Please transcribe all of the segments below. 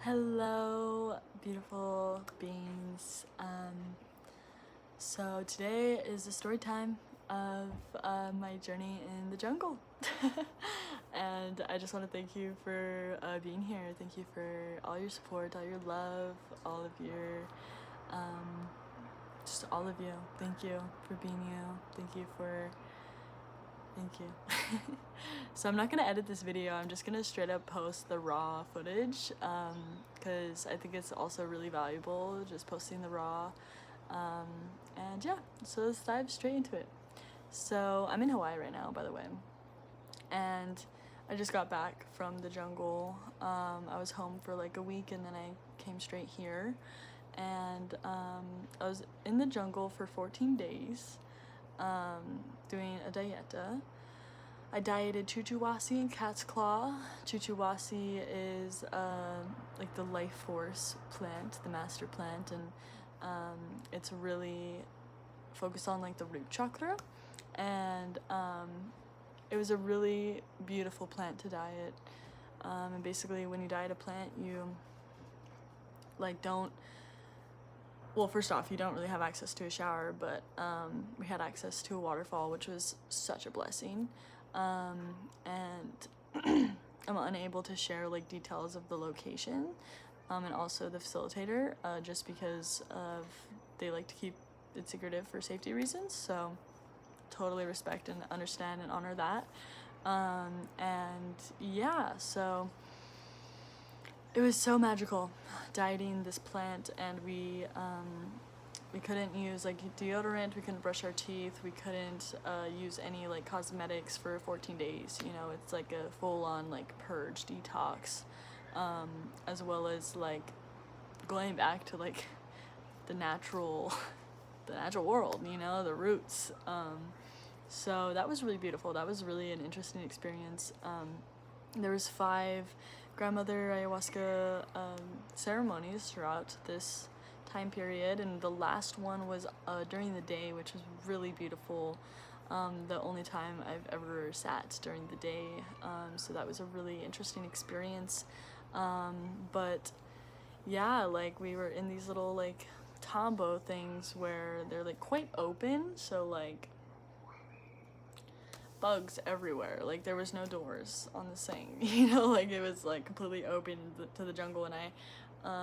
Hello, beautiful beings. So today is the story time of my journey in the jungle. And I just want to thank you for being here. Thank you for all your support, all your love, all of your, just all of you. Thank you for being you. Thank you. So I'm not gonna edit this video, I'm just gonna straight up post the raw footage because I think it's also really valuable just posting the raw. And yeah, so let's dive straight into it. So I'm in Hawaii right now, by the way, and I just got back from the jungle. I was home for like a week and then I came straight here, and I was in the jungle for 14 days doing a dieta. I dieted chuchuwasi and cat's claw. Chuchuwasi is like the life force plant, the master plant, and it's really focused on like the root chakra, and it was a really beautiful plant to diet. And basically when you diet a plant, you like don't, well, first off, you don't really have access to a shower, but we had access to a waterfall, which was such a blessing. And I'm unable to share like details of the location and also the facilitator just because of they like to keep it secretive for safety reasons, so totally respect and understand and honor that. And yeah, so it was so magical dieting this plant, and we couldn't use like deodorant, we couldn't brush our teeth, we couldn't use any like cosmetics for 14 days. You know, it's like a full-on like purge detox, as well as like going back to like the natural world, you know, the roots. So that was really beautiful. That was really an interesting experience. There was 5 grandmother ayahuasca ceremonies throughout this time period, and the last one was during the day, which was really beautiful. The only time I've ever sat during the day, so that was a really interesting experience. But yeah, like we were in these little like tombo things where they're like quite open, so like bugs everywhere, like there was no doors on the thing, you know, like it was like completely open to the jungle, and I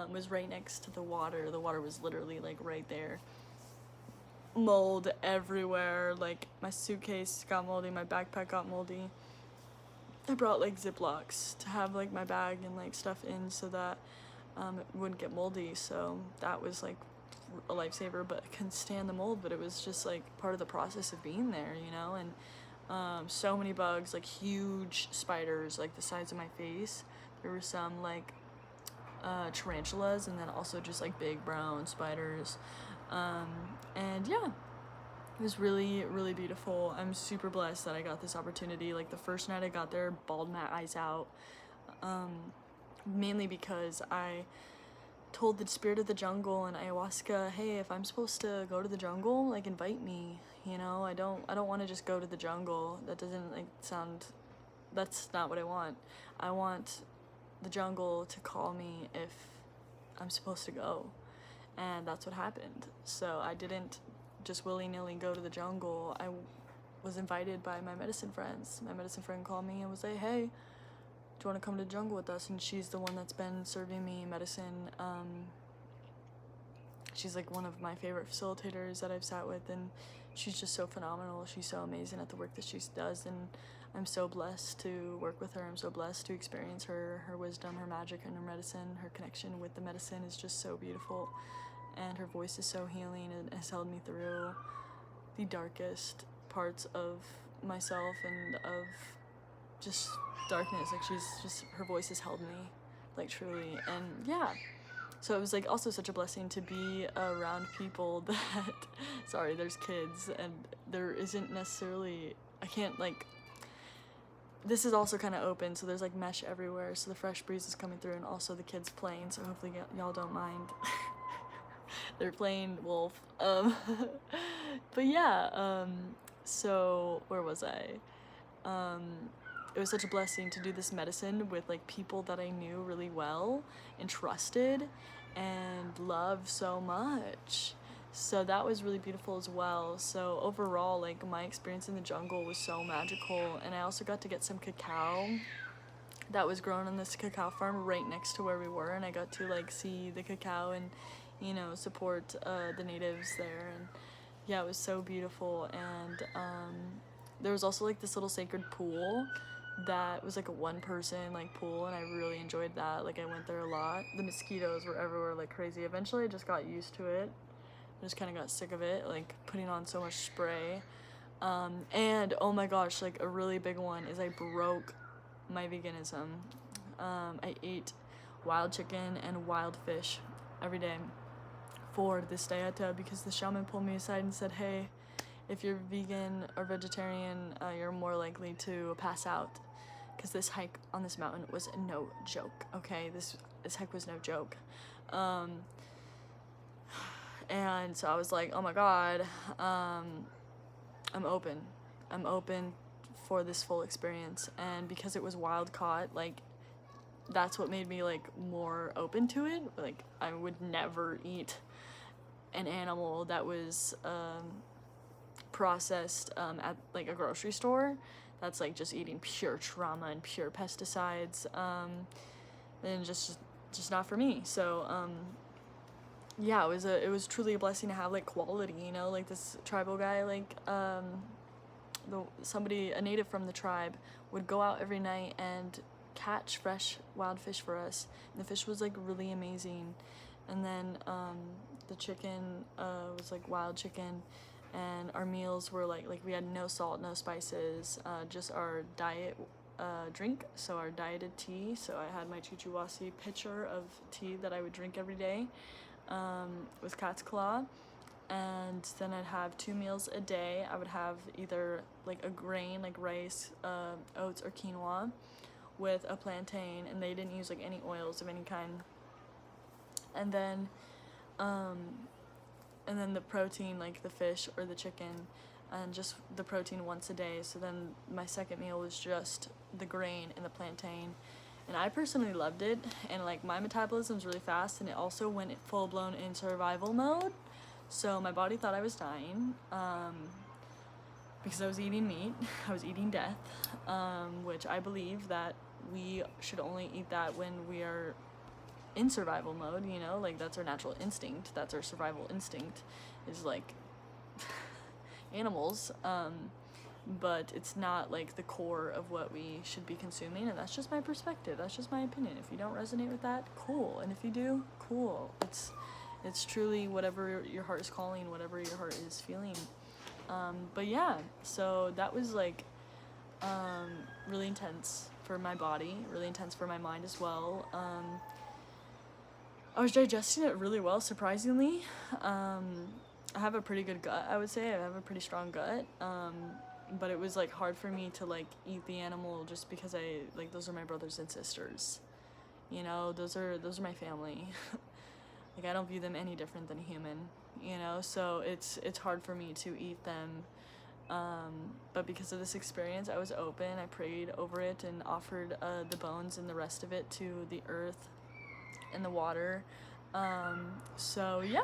was right next to the water. The water was literally like right there. Mold everywhere, like my suitcase got moldy, my backpack got moldy. I brought like Ziplocs to have like my bag and like stuff in so that it wouldn't get moldy, so that was like a lifesaver. But I couldn't stand the mold, but it was just like part of the process of being there, you know. And so many bugs, like huge spiders like the size of my face. There were some like tarantulas, and then also just like big brown spiders. And yeah, it was really, really beautiful. I'm super blessed that I got this opportunity. Like the first night I got there, bawled my eyes out, mainly because I told the spirit of the jungle and ayahuasca, hey, if I'm supposed to go to the jungle, like invite me, you know. I don't want to just go to the jungle. That doesn't like sound, that's not what I want. I want the jungle to call me if I'm supposed to go, and that's what happened. So I didn't just willy-nilly go to the jungle. I was invited by my medicine friends. My medicine friend called me and was like, hey, do you want to come to the jungle with us? And she's the one that's been serving me medicine. She's like one of my favorite facilitators that I've sat with, and she's just so phenomenal. She's so amazing at the work that she does, and I'm so blessed to work with her. I'm so blessed to experience her wisdom, her magic, and her medicine. Her connection with the medicine is just so beautiful, and her voice is so healing and has held me through the darkest parts of myself and of just darkness. Like her voice has held me, like truly. And yeah, so it was like also such a blessing to be around people that sorry, there's kids, and there isn't necessarily, I can't like, this is also kind of open, so there's like mesh everywhere, so the fresh breeze is coming through, and also the kids playing, so hopefully y'all don't mind. They're playing wolf. But yeah, so where was I? it was such a blessing to do this medicine with like people that I knew really well and trusted and loved so much. So that was really beautiful as well. So overall, like, my experience in the jungle was so magical, and I also got to get some cacao that was grown on this cacao farm right next to where we were, and I got to like see the cacao and, you know, support the natives there. And yeah, it was so beautiful. And there was also like this little sacred pool that was like a one-person like pool, and I really enjoyed that. Like, I went there a lot. The mosquitoes were everywhere like crazy. Eventually I just got used to it. I just kind of got sick of it, like putting on so much spray. And oh my gosh, like a really big one is I broke my veganism. I ate wild chicken and wild fish every day for this dieta because the shaman pulled me aside and said, hey, if you're vegan or vegetarian, you're more likely to pass out, because this hike on this mountain was no joke. Okay, this hike was no joke. And so I was like, oh my god, I'm open for this full experience. And because it was wild caught, like, that's what made me like more open to it. Like, I would never eat an animal that was processed at like a grocery store. That's like just eating pure trauma and pure pesticides, and just not for me. So yeah, it was truly a blessing to have like quality, you know, like this tribal guy, like a native from the tribe would go out every night and catch fresh wild fish for us, and the fish was like really amazing. And then the chicken was like wild chicken, and our meals were like we had no salt, no spices, just our diet drink, so our dieted tea. So I had my chuchuwasi pitcher of tea that I would drink every day with cat's claw. And then I'd have 2 meals a day. I would have either like a grain, like rice, oats, or quinoa with a plantain, and they didn't use like any oils of any kind. And then the protein, like the fish or the chicken, and just the protein once a day. So then my second meal was just the grain and the plantain. And I personally loved it, and like my metabolism's really fast, and it also went full blown in survival mode. So my body thought I was dying, because I was eating meat, I was eating death, which I believe that we should only eat that when we are in survival mode, you know, like that's our natural instinct, that's our survival instinct, is like animals, but it's not like the core of what we should be consuming. And that's just my perspective, that's just my opinion. If you don't resonate with that, cool, and if you do, cool. It's truly whatever your heart is calling, whatever your heart is feeling. But yeah, so that was like really intense for my body, really intense for my mind as well. I was digesting it really well, surprisingly. I have a pretty good gut, I would say. I have a pretty strong gut. But it was like hard for me to like eat the animal just because those are my brothers and sisters. You know, those are my family. Like, I don't view them any different than a human, you know? So it's hard for me to eat them. But because of this experience, I was open. I prayed over it and offered the bones and the rest of it to the earth and the water. So yeah,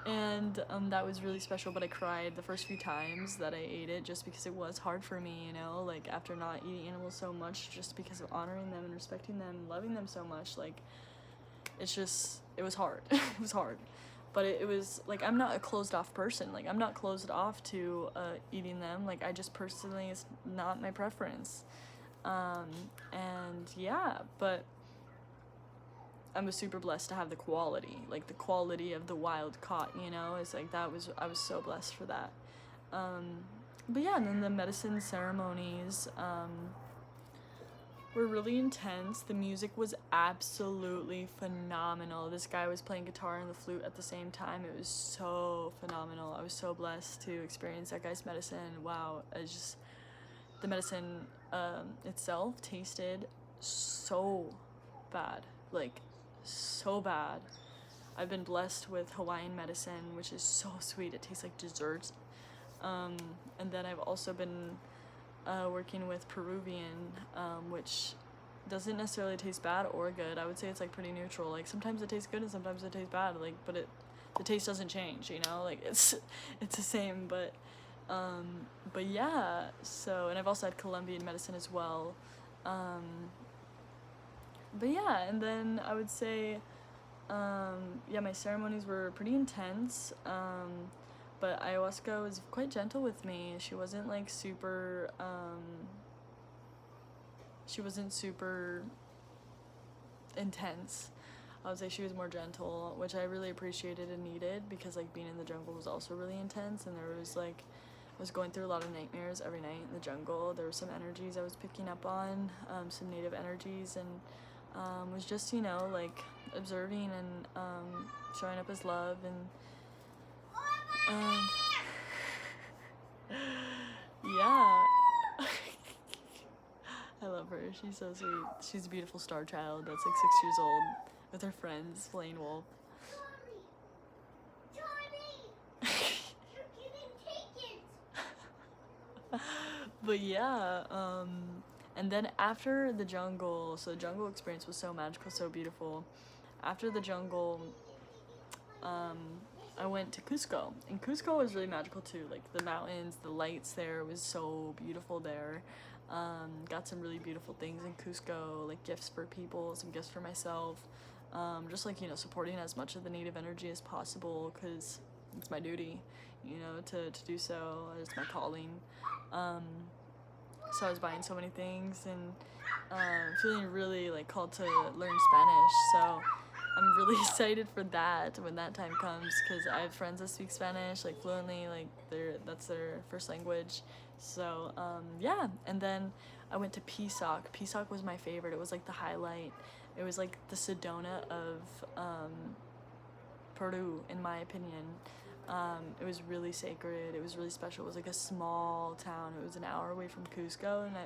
and that was really special. But I cried the first few times that I ate it, just because it was hard for me, you know, like after not eating animals so much, just because of honoring them and respecting them and loving them so much. Like, it was hard. It was hard. But it was like, I'm not a closed off person. Like, I'm not closed off to eating them. Like, I just personally, it's not my preference. And yeah, but I was super blessed to have the quality of the wild caught, you know. It's like, I was so blessed for that. But yeah, and then the medicine ceremonies were really intense. The music was absolutely phenomenal. This guy was playing guitar and the flute at the same time. It was so phenomenal. I was so blessed to experience that guy's medicine. Wow, the medicine itself tasted so bad, like so bad. I've been blessed with Hawaiian medicine, which is so sweet. It tastes like dessert. And then I've also been working with Peruvian, which doesn't necessarily taste bad or good. I would say it's like pretty neutral. Like sometimes it tastes good and sometimes it tastes bad. Like, but the taste doesn't change. You know, like it's the same. But yeah. So, and I've also had Colombian medicine as well. But yeah, and then I would say, yeah, my ceremonies were pretty intense. But ayahuasca was quite gentle with me. She wasn't like super. She wasn't super intense. I would say she was more gentle, which I really appreciated and needed, because like being in the jungle was also really intense, and there was like, I was going through a lot of nightmares every night in the jungle. There were some energies I was picking up on, some native energies, and was just, you know, like observing and showing up as love, and yeah. I love her. She's so sweet. She's a beautiful star child that's like 6 years old with her friends playing wolf. But yeah, and then after the jungle, so the jungle experience was so magical, so beautiful. After the jungle, I went to Cusco, and Cusco was really magical too. Like the mountains, the lights there was so beautiful there. Got some really beautiful things in Cusco, like gifts for people, some gifts for myself. Just like, you know, supporting as much of the native energy as possible, because it's my duty, you know, to do so. It's my calling. So I was buying so many things, and feeling really like called to learn Spanish. So I'm really excited for that when that time comes, because I have friends that speak Spanish like fluently, like that's their first language. So yeah, and then I went to Pisac. Pisac was my favorite. It was like the highlight. It was like the Sedona of Peru, in my opinion. It was really sacred. It was really special. It was like a small town. It was an hour away from Cusco, and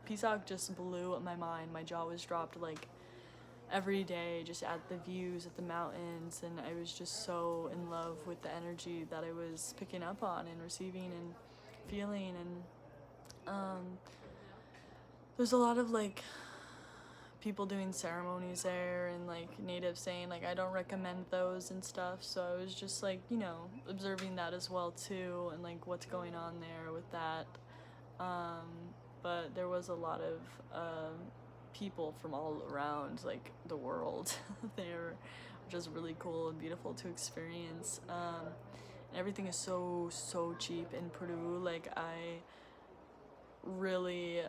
Pisac just blew my mind. My jaw was dropped like every day, just at the views, at the mountains, and I was just so in love with the energy that I was picking up on and receiving and feeling. And there's a lot of like people doing ceremonies there, and like natives saying like I don't recommend those and stuff. So I was just like, you know, observing that as well too, and like what's going on there with that. But there was a lot of people from all around like the world there, which is really cool and beautiful to experience. And everything is so cheap in Peru. Like I really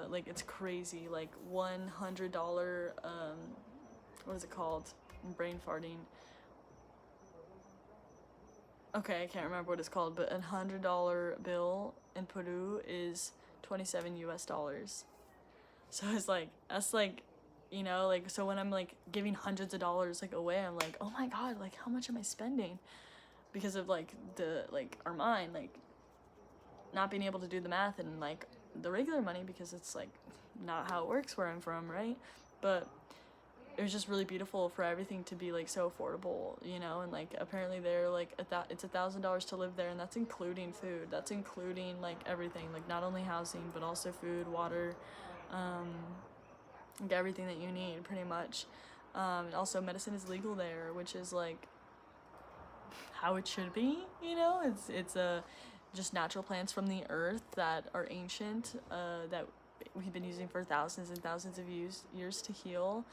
like, it's crazy. Like $100 what is it called? I'm brain farting. Okay, I can't remember what it's called, but $100 bill in Peru is 27 US dollars. So it's like, that's like, you know, like, so when I'm like giving hundreds of dollars like away, I'm like, oh my god, like how much am I spending? Because of like our mind, like not being able to do the math and like the regular money, because it's like not how it works where I'm from, right? But it was just really beautiful for everything to be like so affordable, you know. And like apparently they're like it's $1,000 to live there, and that's including food, that's including like everything, like not only housing but also food, water, like everything that you need pretty much. And also medicine is legal there, which is like how it should be, you know. It's just natural plants from the earth that are ancient, that we've been using for thousands and thousands of years to heal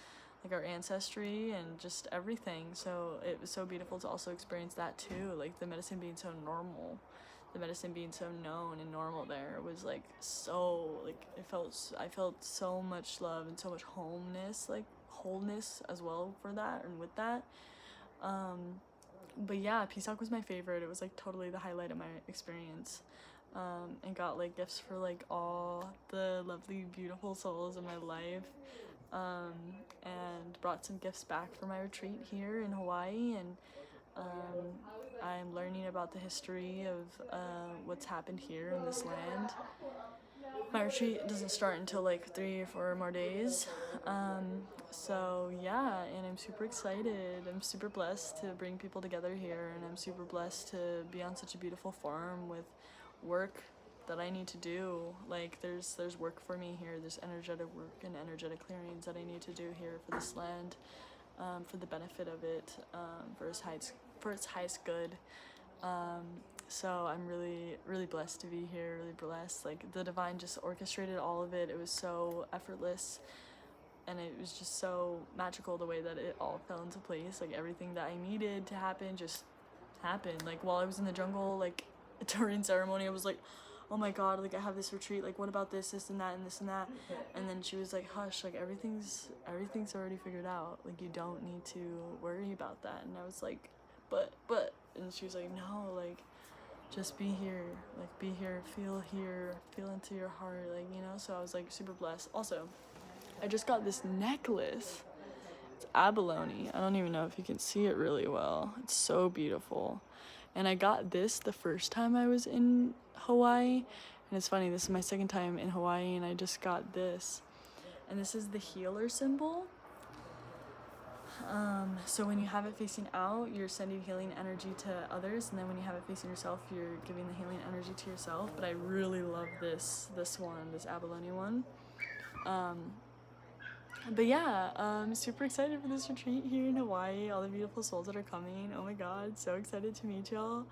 like our ancestry and just everything. So it was so beautiful to also experience that too, like the medicine being so normal, the medicine being so known and normal there was like so, like I felt so much love and so much wholeness as well for that and with that. But yeah, Pisac was my favorite. It was like totally the highlight of my experience. And got like gifts for like all the lovely beautiful souls in my life. And brought some gifts back for my retreat here in Hawaii, and I'm learning about the history of what's happened here in this land. My retreat doesn't start until like 3 or 4 more days. So yeah, and I'm super excited. I'm super blessed to bring people together here, and I'm super blessed to be on such a beautiful farm with work that I need to do. Like there's work for me here. There's energetic work and energetic clearings that I need to do here for this land, for the benefit of it, for its highest good. So I'm really blessed to be here, really blessed. Like the divine just orchestrated all of it. It was so effortless, and it was just so magical the way that it all fell into place. Like everything that I needed to happen just happened. Like while I was in the jungle, like during ceremony, I was like, oh my god, like I have this retreat, like what about this and that and this and that. And then she was like, hush, like everything's already figured out, like you don't need to worry about that. And I was like, but and she was like, no, like just be here, feel into your heart, like, you know. So I was like super blessed. Also, I just got this necklace. It's abalone. I don't even know if you can see it really well. It's so beautiful. And I got this the first time I was in Hawaii. And it's funny, this is my second time in Hawaii, and I just got this. And this is the healer symbol. So when you have it facing out, you're sending healing energy to others, and then when you have it facing yourself, you're giving the healing energy to yourself. But I really love this one, this abalone one. But yeah, I'm super excited for this retreat here in Hawaii, all the beautiful souls that are coming. Oh my god, so excited to meet y'all.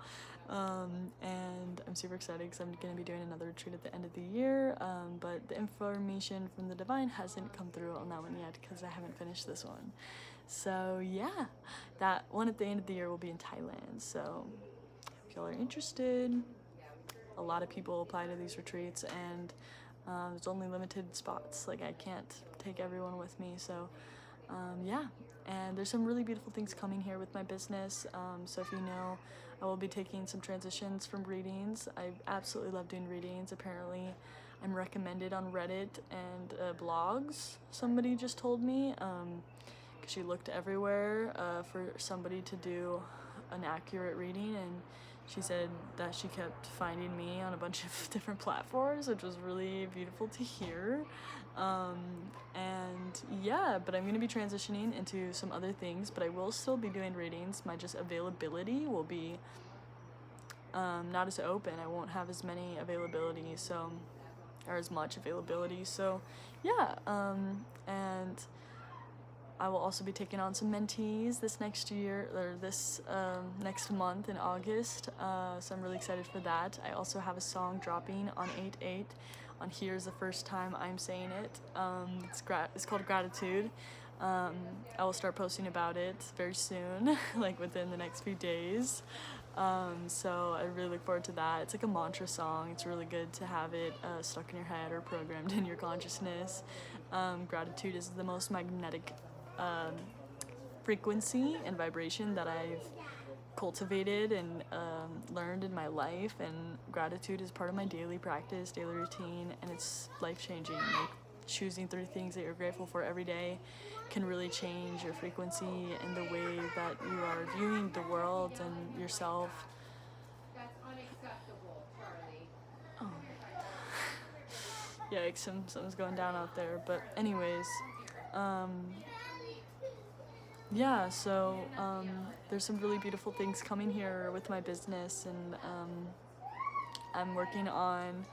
And I'm super excited because I'm going to be doing another retreat at the end of the year, but the information from the divine hasn't come through on that one yet because I haven't finished this one. So yeah, that one at the end of the year will be in Thailand. So if y'all are interested, a lot of people apply to these retreats, and there's only limited spots. Like I can't take everyone with me. So yeah, and there's some really beautiful things coming here with my business. So if you know, I will be taking some transitions from readings. I absolutely love doing readings. Apparently I'm recommended on Reddit and blogs, somebody just told me, because she looked everywhere for somebody to do an accurate reading, and she said that she kept finding me on a bunch of different platforms, which was really beautiful to hear. And yeah, but I'm going to be transitioning into some other things, but I will still be doing readings. My just availability will be not as open. I won't have as many availability, so, or as much availability. So yeah, and I will also be taking on some mentees this next year, or this next month in August, so I'm really excited for that. I also have a song dropping on 8/8 on Here's the First Time I'm Saying It. It's called Gratitude. I will start posting about it very soon, like within the next few days. So I really look forward to that. It's like a mantra song. It's really good to have it stuck in your head or programmed in your consciousness. Gratitude is the most magnetic frequency and vibration that I've cultivated and learned in my life, and gratitude is part of my daily practice, daily routine, and it's life-changing. Like choosing 3 things that you're grateful for every day can really change your frequency and the way that you are viewing the world and yourself. That's unacceptable, Charlie. Oh. Yikes, something's going down out there. But anyways, yeah, so there's some really beautiful things coming here with my business, and I'm working on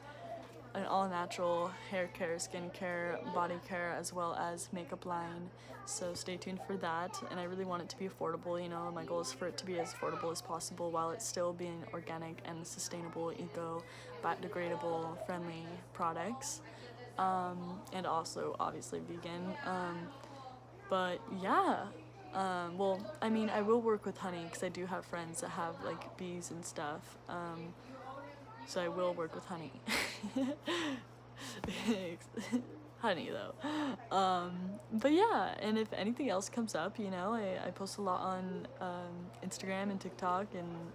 an all-natural hair care, skin care, body care, as well as makeup line. So stay tuned for that, and I really want it to be affordable. You know, my goal is for it to be as affordable as possible while it's still being organic and sustainable, eco-biodegradable, friendly products, and also obviously vegan. But yeah, well, I mean, I will work with honey because I do have friends that have like bees and stuff. So I will work with honey. Honey though. But yeah, and if anything else comes up, you know, I post a lot on Instagram and TikTok, and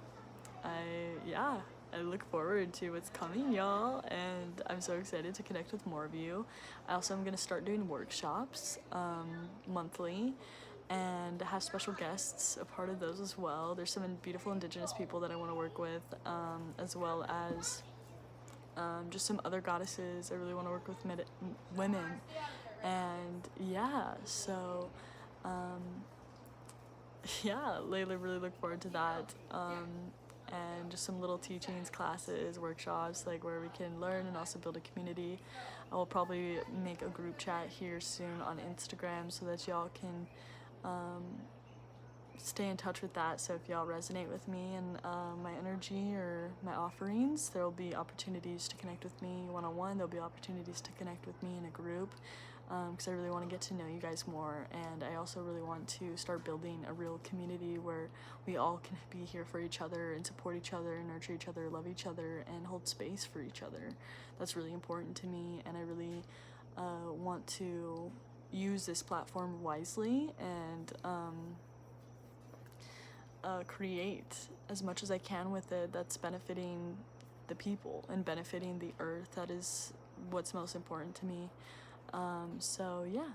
I look forward to what's coming, y'all, and I'm so excited to connect with more of you. I also am going to start doing workshops monthly, and have special guests a part of those as well. There's some beautiful indigenous people that I want to work with, as well as just some other goddesses. I really want to work with women, and yeah, so yeah, Layla, really look forward to that. and just some little teachings, classes, workshops, like where we can learn and also build a community. I will probably make a group chat here soon on Instagram so that y'all can stay in touch with that. So if y'all resonate with me and my energy or my offerings, there will be opportunities to connect with me one-on-one. There'll be opportunities to connect with me in a group, because I really want to get to know you guys more, and I also really want to start building a real community where we all can be here for each other and support each other and nurture each other, love each other, and hold space for each other. That's really important to me, and I really want to use this platform wisely and create as much as I can with it that's benefiting the people and benefiting the earth. That is what's most important to me. So yeah,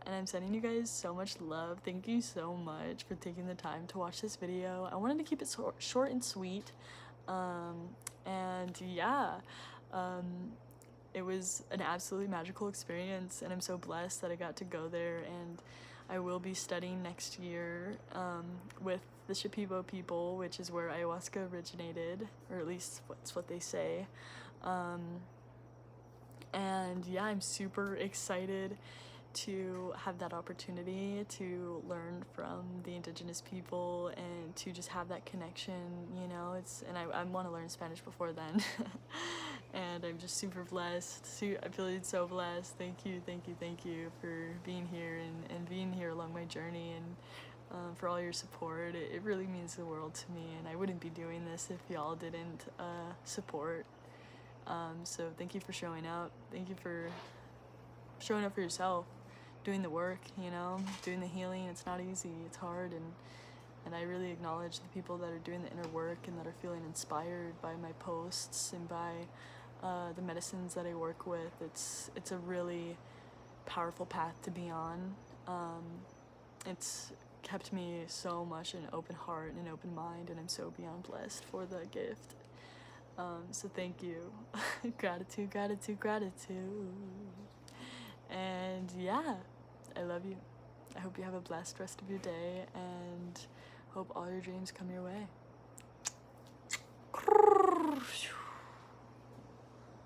and I'm sending you guys so much love. Thank you so much for taking the time to watch this video. I wanted to keep it short and sweet, and yeah, it was an absolutely magical experience, and I'm so blessed that I got to go there. And I will be studying next year with the Shipibo people, which is where ayahuasca originated, or at least that's what they say. And yeah, I'm super excited to have that opportunity to learn from the indigenous people and to just have that connection, you know. And I want to learn Spanish before then. And I'm just super blessed. I feel so blessed. Thank you for being here and being here along my journey, and for all your support. It really means the world to me, and I wouldn't be doing this if y'all didn't support. So thank you for showing up. Thank you for showing up for yourself, doing the work, you know, doing the healing. It's not easy, it's hard, and I really acknowledge the people that are doing the inner work and that are feeling inspired by my posts and by the medicines that I work with. It's a really powerful path to be on. It's kept me so much in an open heart and an open mind, and I'm so beyond blessed for the gift. So thank you. Gratitude. And yeah, I love you. I hope you have a blessed rest of your day, and hope all your dreams come your way.